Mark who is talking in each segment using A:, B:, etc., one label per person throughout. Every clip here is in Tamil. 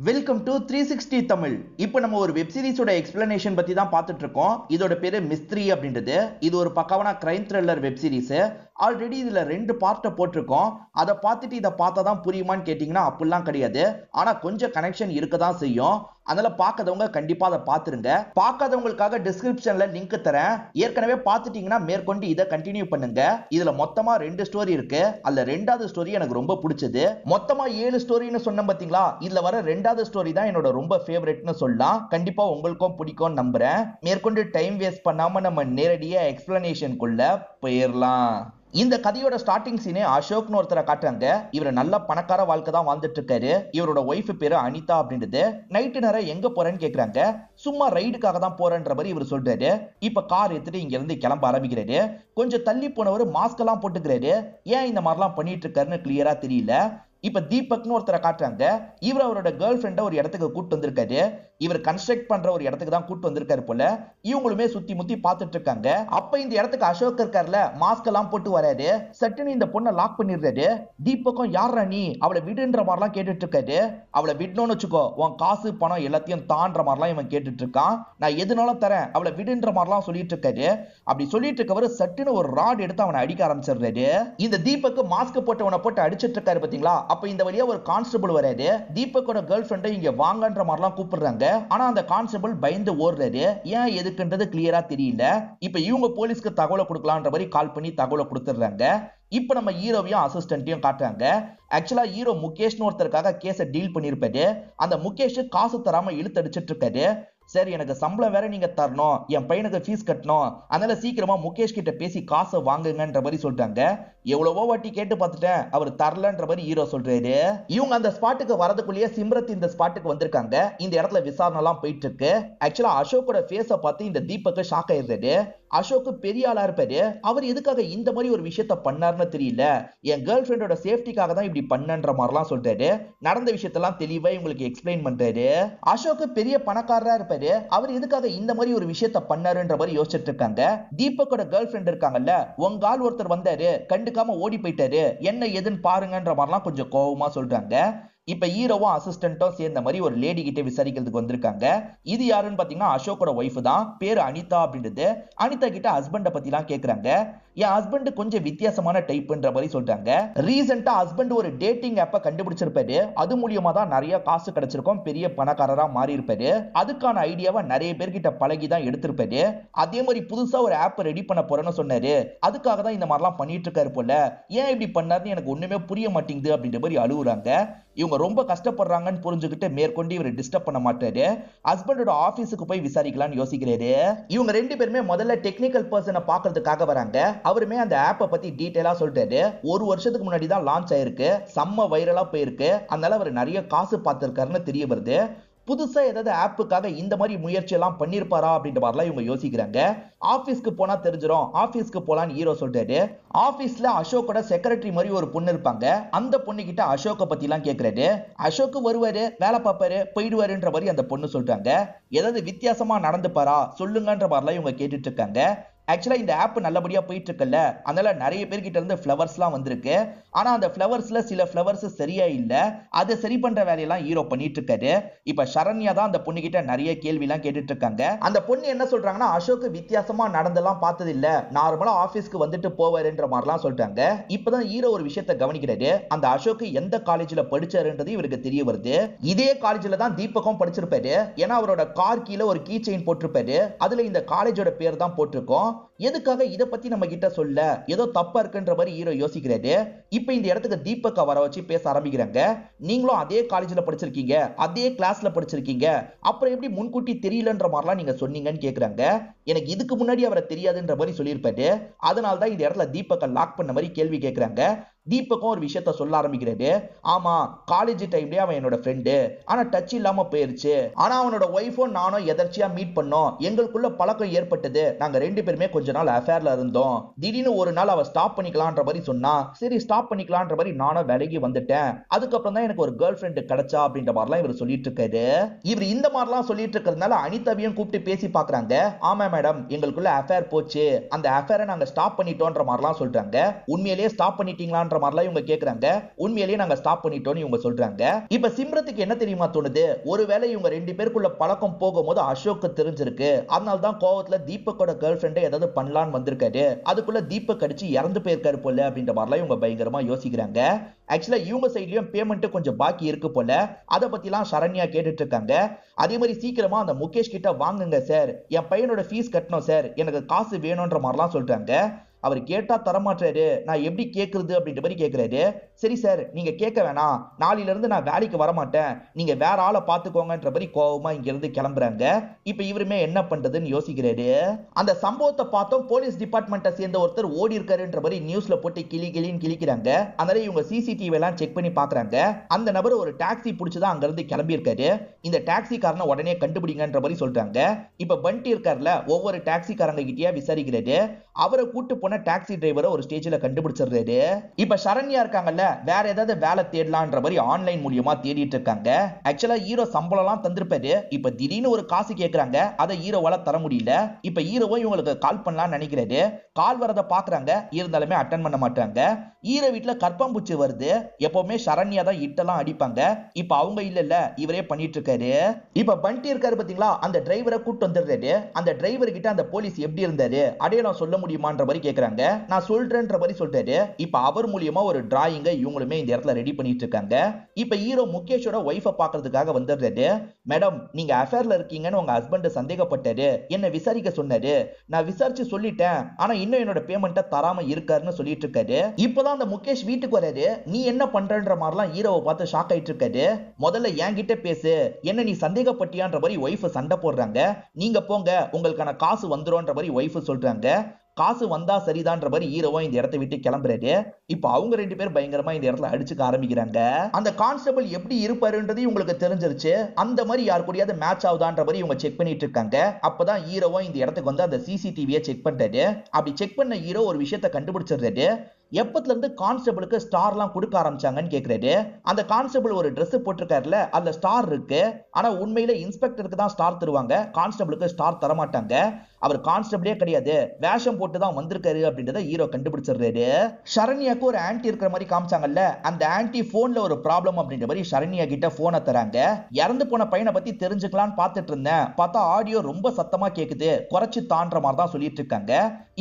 A: Welcome to 360 Tamil. இப்போ நம்ம ஒரு வெப் சீரிஸோட எக்ஸ்பிளனேஷன் பத்தி தான் பார்த்துட்டு இருக்கோம். இதோட பேரு மிஸ்ட்ரி அப்படின்றது. இது ஒரு பக்காவான crime thriller web series. Already இதுல 2 பார்ட்டை போட்டிருக்கோம். அதை பார்த்துட்டு இதை பார்த்தா தான் புரியுமான்னு கேட்டீங்கன்னா அப்படிலாம் கிடையாது. ஆனா கொஞ்சம் கனெக்ஷன் இருக்க தான் செய்யும். அதனால பார்க்காதவங்க கண்டிப்பா அதை பார்த்துருங்க. பார்க்காதவங்களுக்காக டிஸ்கிரிப்ஷன்ல லிங்க் தரேன். ஏற்கனவே பார்த்துட்டீங்கன்னா மேற்கொண்டு இதை கண்டினியூ பண்ணுங்க. இதுல மொத்தமா 2 ஸ்டோரி இருக்கு. அதுல 2வது ஸ்டோரி எனக்கு ரொம்ப பிடிச்சது. மொத்தமா 7 ஸ்டோரின்னு சொன்னேன் பாத்தீங்களா, இதுல வர 2வது ஸ்டோரி தான் என்னோட ரொம்ப ஃபேவரட்னு சொல்லலாம். கண்டிப்பா உங்களுக்கும் பிடிக்கும் நம்புறேன். மேற்கொண்டு டைம் வேஸ்ட் பண்ணாம நம்ம நேரடியா எக்ஸ்பிளனேஷனுக்குள்ள போயிடலாம். இந்த கதையோட ஸ்டார்டிங் சீனே அசோக்னு ஒருத்தரை காட்டுறாங்க. இவர் நல்ல பணக்கார வாழ்க்கை தான் வாழ்ந்துட்டு இருக்காரு. இவரோட ஒய்ஃப் பேரு அனிதா அப்படின்றது. நைட்டு நேரம் எங்க போறேன்னு கேக்குறாங்க. சும்மா ரைடுக்காக தான் போறேன்ற மாதிரி இவர் சொல்றாரு. இப்ப கார் எடுத்துட்டு இங்க இருந்து கிளம்ப ஆரம்பிக்கிறாரு. கொஞ்சம் தள்ளி போனவர் மாஸ்க் எல்லாம் போட்டுக்கிறாரு. ஏன் இந்த மாதிரிலாம் பண்ணிட்டு இருக்காருன்னு கிளியரா தெரியல. இப்ப தீபக்னு ஒருத்தரை காட்டுறாங்க. இவர் அவரோட கேர்ள் ஃபிரெண்ட ஒரு இடத்துக்கு கூட்டு வந்திருக்காரு. இவர் கன்ஸ்ட்ரக்ட் பண்ற ஒரு இடத்துக்கு தான் கூட்டு வந்திருக்காரு போல. இவங்களுமே சுத்தி முத்தி பாத்துட்டு இருக்காங்க. அப்ப இந்த இடத்துக்கு அசோக் இருக்கார்ல, மாஸ்க் எல்லாம் போட்டு வராரு. சட்டுன்னு இந்த பொண்ணை லாக் பண்ணிடுறாரு. தீபக்கும் யாரா நீ, அவளை விடுன்ற மாதிரிலாம் கேட்டுட்டு இருக்காரு. அவளை விடணும்னு வச்சுக்கோ, உன் காசு பணம் எல்லாத்தையும் தான்ற மாதிரிலாம் இவன் கேட்டுட்டு இருக்கான். நான் எதுனாலும் தரேன், அவளை விடுன்ற மாதிரிலாம் சொல்லிட்டு இருக்காரு. அப்படி சொல்லிட்டு இருக்கவர் சட்டுன்னு ஒரு ராட் எடுத்து அவனை அடிக்க ஆரம்பிச்சிடுறாரு. இந்த தீபக் மாஸ்க் போட்டவனை போட்டு அடிச்சிட்டு இருக்காரு பாத்தீங்களா. அப்ப இந்த வழியா ஒரு கான்ஸ்டபிள் வராரு. தீபக்கோட கேர்ள் ஃபிரெண்டை இங்க வாங்கன்ற மாதிரிலாம் கூப்பிடுறாங்க. ஆனா அந்த கான்ஸ்டபிள் பயந்து ஓடுறாரு. ஏன் எதுக்குன்றது கிளியரா தெரியல. இப்ப இவங்க போலீஸ்க்கு தகவலை கொடுக்கலான்ற மாதிரி கால் பண்ணி தகவலை கொடுத்துடுறாங்க. இப்ப நம்ம ஹீரோவையும் அசிஸ்டன்ட்டையும் காட்டுறாங்க. ஆக்சுவலா ஹீரோ முகேஷ்னு ஒருத்தருக்காக கேஸை டீல் பண்ணிருப்பாரு. அந்த முகேஷ் காசு தராம இழுத்து அடிச்சிட்டு இருக்காரு. சரி, எனக்கு சம்பளம் வேற நீங்க தரணும், என் பையனுக்கு ஃபீஸ் கட்டணும், அதனால சீக்கிரமா முகேஷ் கிட்ட பேசி காசை வாங்குங்கன்ற மாதிரி சொல்றாங்க. எவ்வளவோ வாட்டி கேட்டு பார்த்துட்டேன், அவர் தரலன்ற மாதிரி ஹீரோ சொல்றாரு. இவங்க அந்த ஸ்பாட்டுக்கு வரதுக்குள்ளேயே சிம்ரத் இந்த ஸ்பாட்டுக்கு வந்திருக்காங்க. இந்த இடத்துல விசாரணை எல்லாம் போயிட்டு இருக்கு. ஆக்சுவலா அசோக்கோட ஃபேஸை பார்த்து இந்த தீபக் ஷாக் ஆயிடுறாரு. அசோக் பெரிய ஆளா இருப்பாரு. அவர் எதுக்காக இந்த மாதிரி ஒரு விஷயத்த பண்ணாருன்னு தெரியல. என் கேர்ள் ஃபிரெண்டோட சேஃப்டிக்காக தான் இப்படி பண்ணன்ற மாதிரிலாம் சொல்றாரு. நடந்த விஷயத்தெல்லாம் தெளிவா உங்களுக்கு எக்ஸ்பிளைன் பண்றாரு. அசோக் பெரிய பணக்காரரா இருப்பாரு. அவர் எதுக்காக இந்த மாதிரி ஒரு விஷயத்த பண்ணாருன்ற மாதிரி யோசிச்சுட்டு இருக்காங்க. தீபக்கோட கேர்ள் ஃபிரெண்ட் இருக்காங்கல்ல, உங்க ஆள் ஒருத்தர் வந்தாரு, கண்டுக்காம ஓடி போயிட்டாரு, என்ன எதுன்னு பாருங்கன்ற மாதிரிலாம் கொஞ்சம் கோவமா சொல்றாங்க. இப்ப ஹீரோவும் அசிஸ்டன்ட்டும் சேர்ந்த மாதிரி ஒரு லேடி கிட்ட விசாரிக்கிறதுக்கு வந்திருக்காங்க. இது யாருன்னு பாத்தீங்கன்னா அசோக்கோட ஒய்ஃப் தான். பேரு அனிதா அப்படின்றது. அனிதா கிட்ட ஹஸ்பண்ட பத்தி எல்லாம் கேக்குறாங்க. என் ஹஸ்பண்ட் கொஞ்சம் வித்தியாசமான டைப்ன்ற மாதிரி சொல்றாங்க. ரீசெண்டா ஹஸ்பண்ட் ஒரு டேட்டிங் ஆப்பை கண்டுபிடிச்சிருப்பாரு. அது மூலியமா தான் நிறைய காசு கிடைச்சிருக்கும், பெரிய பணக்காரரா மாறி இருப்பாரு. அதுக்கான ஐடியாவை நிறைய பேர்கிட்ட பழகி தான் எடுத்திருப்பாரு. அதே மாதிரி புதுசா ஒரு ஆப் ரெடி பண்ண போறேன்னு சொன்னாரு. அதுக்காக தான் இந்த மாதிரிலாம் பண்ணிட்டு இருக்காரு போல. ஏன் இப்படி பண்ணாருன்னு எனக்கு ஒண்ணுமே புரிய மாட்டேங்குது அப்படின்ற மாதிரி அழுகுறாங்க. இவங்க ரொம்ப கஷ்டப்படுறாங்கன்னு புரிஞ்சுக்கிட்டு மேற்கொண்டு இவர் டிஸ்டர்ப் பண்ண மாட்டாரு. ஹஸ்பண்டோட ஆபீஸுக்கு போய் விசாரிக்கலாம்னு யோசிக்கிறாரு. இவங்க 2 பேருமே முதல்ல டெக்னிக்கல் பர்சனை பார்க்கிறதுக்காக வராங்க. அவருமே அந்த ஆப்பை பத்தி டீடைலா சொல்லிட்டாரு. 1 வருஷத்துக்கு முன்னாடி தான் லான்ச் ஆயிருக்கு, செம்ம வைரலா போயிருக்கு, அதனால அவர் நிறைய காசு பார்த்திருக்காருன்னு தெரிய வருது. புதுசா ஏதாவது ஆப்புக்காக இந்த மாதிரி முயற்சி எல்லாம் பண்ணிருப்பாரா அப்படின்ற மாதிரிலாம் இவங்க யோசிக்கிறாங்க. ஆபீஸ்க்கு போனா தெரிஞ்சிடும், ஆபீஸ்க்கு போலான்னு ஹீரோ சொல்றாரு. ஆபீஸ்ல அசோக்கோட செக்ரட்டரி மாதிரி ஒரு பொண்ணு இருப்பாங்க. அந்த பொண்ணு கிட்ட அசோக்க பத்தி எல்லாம் கேக்குறாரு. அசோக் வருவாரு, வேலை பார்ப்பாரு, போயிடுவாருன்ற மாதிரி அந்த பொண்ணு சொல்றாங்க. ஏதாவது வித்தியாசமா நடந்துப்பாரா சொல்லுங்கன்ற மாதிரிலாம் இவங்க கேட்டுட்டு இருக்காங்க. ஆக்சுவலா இந்த ஆப் நல்லபடியா போயிட்டு இருக்குல்ல, அதனால நிறைய பேர்கிட்ட இருந்து ஃபிளவர்ஸ்லாம் வந்திருக்கு. ஆனா அந்த ஃபிளவர்ஸ்ல சில ஃபிளவர்ஸ் சரியா இல்ல. அதை சரி பண்ற வேலையெல்லாம் ஹீரோ பண்ணிட்டு இருக்காரு. இப்ப சரண்யா தான் அந்த பொண்ணு கிட்ட நிறைய கேள்வி எல்லாம் கேட்டுட்டு இருக்காங்க. அந்த பொண்ணு என்ன சொல்றாங்கன்னா, அசோக் வித்தியாசமா நடந்தெல்லாம் பார்த்தது இல்ல, நார்மலா ஆபீஸ்க்கு வந்துட்டு போவாருன்ற மாதிரிலாம் சொல்றாங்க. இப்பதான் ஹீரோ ஒரு விஷயத்த கவனிக்கிறாரு. அந்த அசோக் எந்த காலேஜ்ல படிச்சாருன்றது இவருக்கு தெரிய வருது. இதே காலேஜ்ல தான் தீபக்கும் படிச்சிருப்பாரு. ஏன்னா அவரோட கார் கீழே ஒரு கீ செயின் போட்டிருப்பாரு. அதுல இந்த காலேஜோட பேர் தான் போட்டிருக்கோம். எதுக்காக இத பத்தி நம்ம கிட்ட சொல்ல, ஏதோ தப்பா இருக்குன்ற மாதிரி ஹீரோ யோசிக்கிறாரு. இப்ப இந்த இடத்துக்கு தீபக்க வர வச்சு பேச ஆரம்பிக்கிறாங்க. நீங்களும் அதே காலேஜ்ல படிச்சிருக்கீங்க, அதே கிளாஸ்ல படிச்சிருக்கீங்க, அப்புறம் எப்படி முன்கூட்டி தெரியலன்ற மாதிரிலாம் நீங்க சொன்னீங்கன்னு கேக்குறாங்க. எனக்கு இதுக்கு முன்னாடி அவரை தெரியாதுன்ற மாதிரி சொல்லியிருப்பாரு. அதனால தான் இந்த இடத்துல தீபக்க லாக் பண்ண மாதிரி கேள்வி கேட்கறாங்க. தீபக்கும் ஒரு விஷயத்த சொல்ல ஆரம்பிக்கிறாரு. ஆமா, காலேஜ் டைம்லயே அவன் என்னோட ஃப்ரெண்டு, ஆனா டச் இல்லாம போயிருச்சு. ஆனா அவனோட ஒய்ஃபும் நானும் எதர்ச்சியா மீட் பண்ணோம். எங்களுக்குள்ள பழக்கம் ஏற்பட்டது. நாங்க 2 பேருமே கொஞ்ச நாள் அஃபேர்ல இருந்தோம். திடீர்னு ஒரு நாள் அவ ஸ்டாப் பண்ணிக்கலான்ற மாதிரி சொன்னா. சரி, ஸ்டாப் பண்ணிக்கலான்ற மாதிரி நானும் விலகி வந்துட்டேன். அதுக்கப்புறம் தான் எனக்கு ஒரு கேர்ள் ஃப்ரெண்ட் கிடைச்சா அப்படின்ற மாதிரிலாம் இவர் சொல்லிட்டு இருக்காரு. இவர் இந்த மாதிரிலாம் சொல்லிட்டு இருக்கிறதுனால அனிதாவையும் கூப்பிட்டு பேசி பாக்குறாங்க. ஆமா மேடம், எங்களுக்குள்ள அஃபேர் போச்சு, அந்த அஃபேரை நாங்க ஸ்டாப் பண்ணிட்டோன்ற மாதிரிலாம் சொல்றாங்க. உண்மையிலேயே ஸ்டாப் பண்ணிட்டீங்களான்ற மாதிரிலாம் இவங்க கேக்குறாங்க. உண்மையிலேயே நாங்க ஸ்டாப் பண்ணிட்டோம்னு இவங்க சொல்றாங்க. இப்ப சிம்ரத்துக்கு என்ன தெரியுமா தோணுது, ஒருவேளை இவங்க ரெண்டு பேருக்குள்ள பழக்கம் போகும்போது அசோக்கு தெரிஞ்சிருக்கு, அதனால தான் கோவத்துல தீபக்கோட கேர்ள் ஃபிரெண்டை ஏதாவது பண்ணலான்னு வந்திருக்காரு, அதுக்குள்ள தீபக் அடிச்சு இறந்து போயிருக்காரு போல அப்படின்ற மாதிரிலாம் இவங்க பயங்கரமா யோசிக்கிறாங்க. ஆக்சுவலா இவங்க சைட்லயும் பேமெண்ட் கொஞ்சம் பாக்கி இருக்கு போல, அத பத்திலாம் சரண்யா கேட்டுட்டு இருக்காங்க. அதே மாதிரி சீக்கிரமா அந்த முகேஷ் கிட்ட வாங்குங்க சார், என் பையனோட ஃபீஸ் கட்டணும் சார், எனக்கு காசு வேணும்ன்ற மாதிரிலாம் சொல்றாங்க. அவர் கேட்டா தரமாட்டாரு, நான் எப்படி கேக்குறது அப்படின்ற மாதிரி கேக்குறாரு. சரி சார் நீங்க கேட்க வேணாம், நாளையில இருந்து நான் வேலைக்கு வர மாட்டேன், நீங்க வேற ஆளை பாத்துக்கோங்கன்ற மாதிரி கோவமா இங்க இருந்து கிளம்புறாங்க. இப்ப இவருமே என்ன பண்றதுன்னு யோசிக்கிறாரு. அந்த சம்பவத்தை பார்த்தோம் போலீஸ் டிபார்ட்மெண்ட்டை சேர்ந்த ஒருத்தர் ஓடி இருக்காருன்ற மாதிரி நியூஸ்ல போட்டு கிளின்னு கிளிக்கிறாங்க. அதனால இவங்க சிசிடிவி எல்லாம் செக் பண்ணி பாக்குறாங்க. அந்த நபர் ஒரு டாக்ஸி புடிச்சுதான் அங்க இருந்து கிளம்பி இருக்காரு. இந்த டாக்ஸிக்காரனை உடனே கண்டுபிடிங்கன்ற மாதிரி சொல்றாங்க. இப்ப பண்டி இருக்காருல, ஒவ்வொரு டாக்ஸிக்காரங்க கிட்டயா விசாரிக்கிறாரு. அவரை கூட்டு போன டாக்ஸி டிரைவரை ஒரு ஸ்டேஜ்ல கண்டுபிடிச்சிடுறாரு. இப்ப சரண்யா இருக்காங்கல்ல, வேற ஏதாவது வேலை தேடலான்ற மாதிரி ஆன்லைன் மூலியமா தேடிட்டு இருக்காங்க. ஆக்சுவலா ஹீரோ சம்பளம் எல்லாம் தந்திருப்பாரு. இப்ப திடீர்னு ஒரு காசு கேக்குறாங்க, அதை ஹீரோவால தர முடியல. இப்ப ஹீரோவை இவங்களுக்கு கால் பண்ணலாம்னு நினைக்கிறாரு. கால் வரத பாக்குறாங்க, இருந்தாலுமே அட்டன் பண்ண மாட்டாங்க. ஹீரோ வீட்டுல கற்பம்பூச்சி வருது. எப்பவுமே சரண்யா தான் இட்டெல்லாம் அடிப்பாங்க. இப்ப அவங்க இல்ல, இவரே பண்ணிட்டு இருக்காரு. இப்ப பண்டி இருக்காரு பாத்தீங்களா, அந்த டிரைவரை கூட்டு வந்துடுறாரு. அந்த டிரைவர் கிட்ட அந்த போலீஸ் எப்படி இருந்தாரு, அடையாளம் சொல்ல முடியுமான்ற மாதிரி கேக்குறாங்க. நான் சொல்றேன்ற மாதிரி சொல்றாரு. இப்ப அவர் மூலியமா ஒரு டிராயிங்க இவங்களுமே இந்த இடத்துல ரெடி பண்ணிட்டு இருக்காங்க. இப்ப ஹீரோ முகேஷோட வைஃபை பார்க்கிறதுக்காக வந்துடுறாரு. மேடம் நீங்க அஃபேர்ல இருக்கீங்கன்னு உங்க ஹஸ்பண்ட் சந்தேகப்பட்டாரு, என்ன விசாரிக்க சொன்னாரு, நான் விசாரிச்சு சொல்லிட்டேன், ஆனா இன்னும் என்னோட பேமெண்ட்டை தராம இருக்காருன்னு சொல்லிட்டு இருக்காரு. இப்பதான் அந்த முகேஷ் வீட்டுக்கு வராரு. நீ என்ன பண்றன்ற மாதிரிலாம் ஹீரோவை பார்த்து ஷாக் ஆயிட்டு இருக்காரு. முதல்ல என்கிட்ட பேசு, என்ன நீ சந்தேகப்பட்டியான்ற மாதிரி வைஃப் சண்டை போடுறாங்க. நீங்க போங்க, உங்களுக்கான காசு வந்துரும்ன்ற மாதிரி வைஃப் சொல்றாங்க. காசு வந்தா சரிதான்ற மாதிரி ஹீரோவா இந்த இடத்தை விட்டு கிளம்புறாரு. இப்ப அவங்க ரெண்டு பேரும் பயங்கரமா இந்த இடத்துல அடிச்சுக்க ஆரம்பிக்கிறாங்க. அந்த கான்ஸ்டபிள் எப்படி இருப்பாருன்றது உங்களுக்கு தெரிஞ்சிருச்சு. அந்த மாதிரி யார் கூடயாவது மேட்ச் ஆகுதான்ற மாதிரி இவங்க செக் பண்ணிட்டு இருக்காங்க. அப்பதான் ஹீரோவா இந்த இடத்துக்கு வந்து அந்த சிசிடிவியை செக் பண்றாரு. அப்படி செக் பண்ண ஹீரோ ஒரு விஷயத்தை கண்டுபிடிச்சிடுறாரு. எப்பத்துல இருந்து கான்ஸ்டபிளுக்கு ஸ்டார்லாம் கொடுக்க ஆரம்பிச்சாங்கன்னு கேக்குறாரு. அந்த கான்ஸ்டபிள் ஒரு Dress போட்டிருக்காருல, அதுல ஸ்டார் இருக்கு. ஆனா உண்மையில இன்ஸ்பெக்டருக்கு தான் ஸ்டார் தருவாங்க, கான்ஸ்டபிளுக்கு ஸ்டார் தர மாட்டாங்க. அவர் கான்ஸ்டபிளே கிடையாது, வேஷம் போட்டு தான் வந்திருக்காரு அப்படின்றத ஹீரோ கண்டுபிடிச்சிடுறாரு. சரண்யாக்கு ஒரு ஆன்டி இருக்கிற மாதிரி காமிச்சாங்கல்ல, அந்த ஆன்டி போன்ல ஒரு ப்ராப்ளம் அப்படின்ற மாதிரி சரண்யா கிட்ட போனை தராங்க. இறந்து போன பையனை பத்தி தெரிஞ்சுக்கலாம்னு பார்த்துட்டு இருந்தேன், பார்த்தா ஆடியோ ரொம்ப சத்தமா கேக்குது, குறைச்சு தான்ற மாதிரி தான் சொல்லிட்டு இருக்காங்க.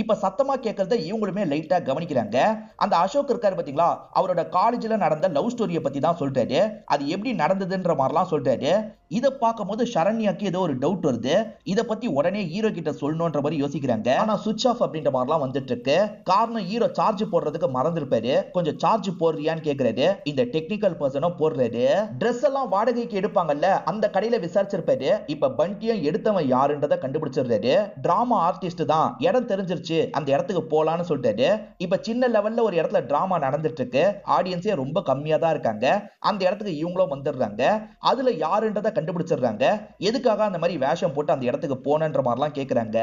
A: இப்ப சத்தமா கேட்கறத இவங்களுமே லைட்டா கவனிக்கிறாங்க. அந்த அசோக் இருக்காரு பாத்தீங்களா, அவரோட காலேஜ்ல நடந்த லவ் ஸ்டோரியை பத்தி தான் சொல்றாரு. அது எப்படி நடந்ததுன்ற மாதிரிலாம் சொல்றாரு. இத பார்க்கும்போது சரண்யாக்கு ஏதோ ஒரு டவுட் வருது. இத பத்தி உடனே ஹீரோ கிட்ட சொல்லணும்ன்ற மாதிரி யோசிக்கிறாங்க. ஆனா சுவிட்ச் ஆஃப் அப்படின்ற மாதிரிலாம் வந்துட்டு இருக்கு. காரணம் ஹீரோ சார்ஜ் போடுறதுக்கு மறந்துருப்பாரு. கொஞ்சம் சார்ஜ் போடுறியான்னு கேக்குறாரு. இந்த டெக்னிக்கல் பர்சனும் போடுறாரு. Dress எல்லாம் வாடகைக்கு எடுப்பாங்கல்ல, அந்த கடையில விசாரிச்சிருப்பாரு. இப்ப பண்டியும் எடுத்தவன் யாருன்றத கண்டுபிடிச்சிடுறாரு. டிராமா ஆர்டிஸ்ட் தான், இடம் தெரிஞ்சிருச்சு, அந்த இடத்துக்கு போலான்னு சொல்றாரு. இப்ப சின்ன லெவல்ல ஒரு இடத்துல டிராமா நடந்துட்டு இருக்கு. ஆடியன்ஸே ரொம்ப கம்மியா தான் இருக்காங்க. அந்த இடத்துக்கு இவங்களும் வந்துடுறாங்க. அதுல யாருன்றத கண்டுபிடிச்சிடுறாங்க. எதுக்காக அந்த மாதிரி வேஷம் போட்டு அந்த இடத்துக்கு போனன்ற மாதிரிலாம் கேக்குறாங்க.